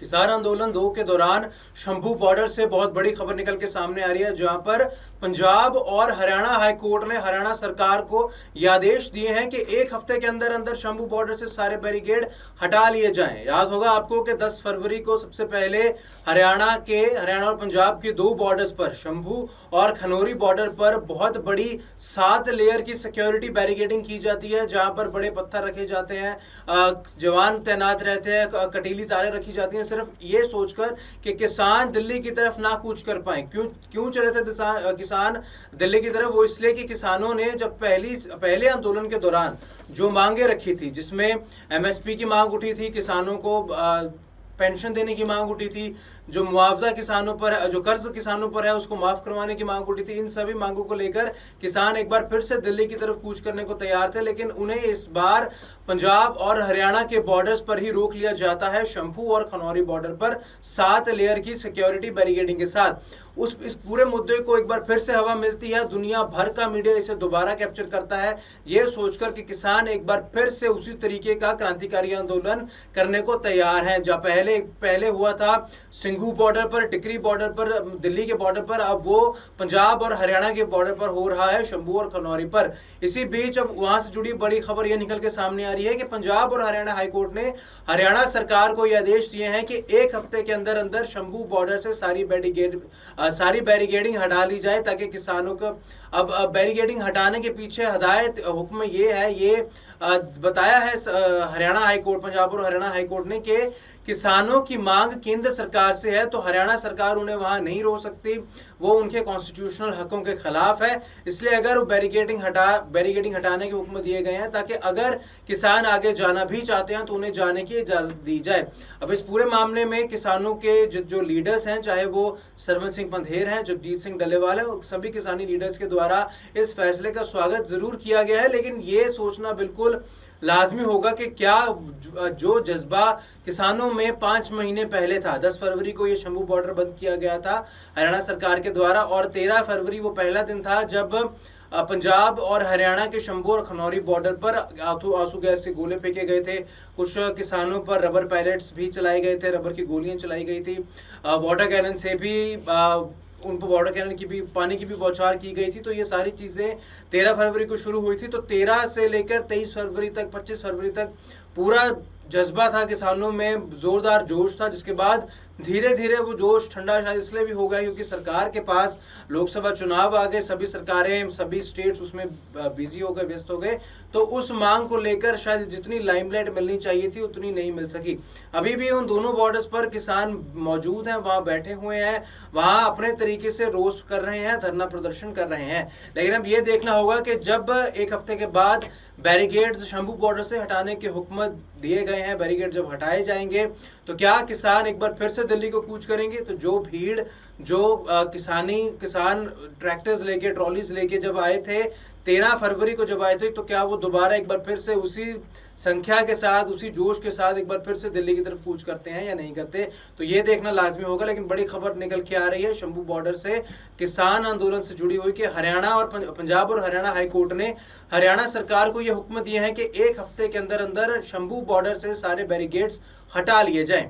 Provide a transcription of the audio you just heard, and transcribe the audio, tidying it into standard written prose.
किसान आंदोलन 2 के दौरान शंभू बॉर्डर से बहुत बड़ी खबर निकल के सामने आ रही है, जहां पर पंजाब और हरियाणा हाई कोर्ट ने हरियाणा सरकार को ये आदेश दिए हैं कि एक हफ्ते के अंदर अंदर शंभू बॉर्डर से सारे बैरिकेड हटा लिए जाएं। याद होगा आपको कि 10 फरवरी को सबसे पहले हरियाणा और पंजाब के 2 बॉर्डर्स पर, शंभू और खनौरी बॉर्डर पर बहुत बड़ी 7 लेयर की सिक्योरिटी बैरिकेडिंग की जाती है, जहां पर बड़े पत्थर रखे जाते हैं, जवान तैनात रहते हैं, कटीली तारें रखी जाती हैं, सिर्फ ये सोचकर कि किसान दिल्ली की तरफ ना कूच कर पाए। क्यों चले थे किसान दिल्ली की तरफ? वो इसलिए कि किसानों ने जब पहले आंदोलन के दौरान जो मांगे रखी थी, जिसमें एमएसपी की मांग उठी थी, किसानों को पेंशन देने की मांग उठी थी, जो मुआवजा किसानों पर, जो कर्ज किसानों पर है उसको माफ करवाने की मांग उठी थी, इन सभी मांगों को लेकर किसान एक बार फिर से दिल्ली की तरफ कूच करने को तैयार थे। लेकिन उन्हें इस बार पंजाब और हरियाणा के बॉर्डर्स पर ही रोक लिया जाता है, शंभू और खनौरी बॉर्डर पर 7 लेयर की सिक्योरिटी बैरिकेडिंग के साथ। इस पूरे मुद्दे को एक बार फिर से हवा मिलती है, दुनिया भर का मीडिया इसे दोबारा कैप्चर करता है, यह सोचकर कि किसान एक बार फिर से उसी तरीके का क्रांतिकारी आंदोलन करने को तैयार हैं। जहाँ पहले हुआ था सिंघू बॉर्डर पर, टिकरी बॉर्डर पर, दिल्ली के बॉर्डर पर, अब वो पंजाब और हरियाणा के बॉर्डर पर हो रहा है, शंभू और खनौरी पर। इसी बीच अब वहां से जुड़ी बड़ी खबर यह निकल के सामने आ रही है कि पंजाब और हरियाणा हाईकोर्ट ने हरियाणा सरकार को यह आदेश दिए हैं कि एक हफ्ते के अंदर अंदर शंभू बॉर्डर से सारी बैरिकेडिंग हटा ली जाए, ताकि किसानों को अब बैरिकेडिंग हटाने के पीछे हदायत हुक्म ये है, ये बताया है हरियाणा हाईकोर्ट, पंजाब और हरियाणा हाईकोर्ट ने, कि किसानों की मांग केंद्र सरकार से है तो हरियाणा सरकार उन्हें वहां नहीं रोक सकती, वो उनके कॉन्स्टिट्यूशनल हकों के खिलाफ है। इसलिए अगर वो बैरिकेडिंग हटाने के हुक्म दिए गए हैं, ताकि अगर किसान आगे जाना भी चाहते हैं तो उन्हें जाने की इजाजत दी जाए। अब इस पूरे मामले में किसानों के जो लीडर्स हैं, चाहे वो सरवन सिंह पंधेर हैं, जगजीत सिंह डल्लेवाल है, सभी किसानी लीडर्स के द्वारा इस फैसले का स्वागत जरूर किया गया है। लेकिन ये सोचना बिल्कुल लाजमी होगा कि क्या जो जज्बा किसानों में 5 महीने पहले था, 10 फरवरी को ये शंभू बॉर्डर बंद किया गया था हरियाणा सरकार के द्वारा, और 13 फरवरी वो पहला दिन था जब पंजाब और हरियाणा के शंभू और खनौरी बॉर्डर पर आंसू गैस के गोले फेंके गए थे, कुछ किसानों पर रबर पैलेट्स भी चलाए गए थे, रबर की गोलियां चलाई गई थी, वाटर कैनन से भी उन पर वाटर कैनन की भी, पानी की भी बौछार की गई थी। तो ये सारी चीज़ें 13 फरवरी को शुरू हुई थी। तो 13 से लेकर 23 फरवरी तक, 25 फरवरी तक पूरा जज्बा था किसानों में, ज़ोरदार जोश था, जिसके बाद धीरे धीरे वो जोश ठंडा शायद इसलिए भी हो गया क्योंकि सरकार के पास लोकसभा चुनाव आ गए, सभी सरकारें, सभी स्टेट्स उसमें बिजी हो गए, व्यस्त हो गए, तो उस मांग को लेकर शायद जितनी लाइमलाइट मिलनी चाहिए थी उतनी नहीं मिल सकी। अभी भी उन दोनों बॉर्डर्स पर किसान मौजूद हैं, वहाँ बैठे हुए हैं, वहाँ अपने तरीके से रोस्ट कर रहे हैं, धरना प्रदर्शन कर रहे हैं। लेकिन अब ये देखना होगा कि जब एक हफ्ते के बाद बैरिकेड्स शंभू बॉर्डर से हटाने के हुक्म दिए गए हैं, बैरिकेड जब हटाए जाएंगे तो क्या किसान एक बार फिर से दिल्ली को कूच करेंगे? तो जो भीड़, जो किसान ट्रैक्टर्स लेके, ट्रॉलीज लेके जब आए थे 13 फरवरी को जब आए थे, तो क्या वो दोबारा एक बार फिर से उसी संख्या के साथ, उसी जोश के साथ एक बार फिर से दिल्ली की तरफ कूच करते हैं या नहीं करते? तो ये देखना लाजमी होगा। लेकिन बड़ी खबर निकल के आ रही है शंभू बॉर्डर से किसान आंदोलन से जुड़ी हुई कि हरियाणा और पंजाब और हरियाणा हाईकोर्ट ने हरियाणा सरकार को ये हुक्म दिए हैं कि एक हफ्ते के अंदर अंदर शंभू बॉर्डर से सारे बैरिकेड्स हटा लिए जाएं।